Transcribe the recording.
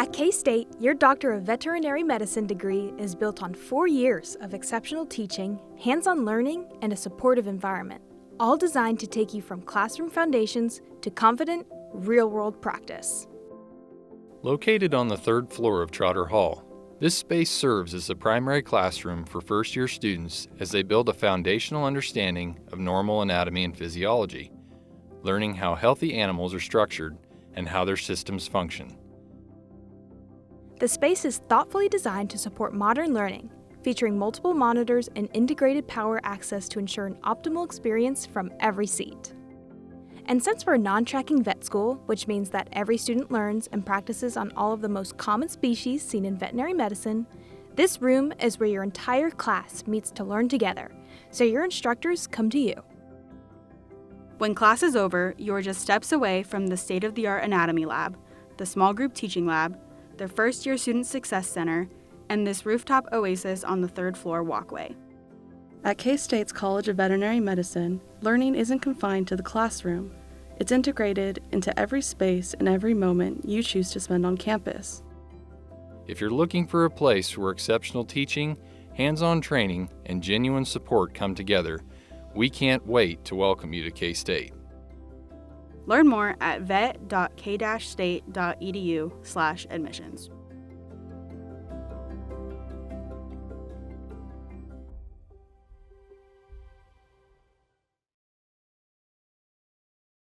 At K-State, your Doctor of Veterinary Medicine degree is built on 4 years of exceptional teaching, hands-on learning, and a supportive environment, all designed to take you from classroom foundations to confident, real-world practice. Located on the 3rd floor of Trotter Hall, this space serves as the primary classroom for first-year students as they build a foundational understanding of normal anatomy and physiology, learning how healthy animals are structured and how their systems function. The space is thoughtfully designed to support modern learning, featuring multiple monitors and integrated power access to ensure an optimal experience from every seat. And since we're a non-tracking vet school, which means that every student learns and practices on all of the most common species seen in veterinary medicine, this room is where your entire class meets to learn together, so your instructors come to you. When class is over, you're just steps away from the state-of-the-art anatomy lab, the small group teaching lab, the first-year Student Success Center, and this rooftop oasis on the 3rd floor walkway. At K-State's College of Veterinary Medicine, learning isn't confined to the classroom. It's integrated into every space and every moment you choose to spend on campus. If you're looking for a place where exceptional teaching, hands-on training, and genuine support come together, we can't wait to welcome you to K-State. Learn more at vet.k-state.edu/admissions.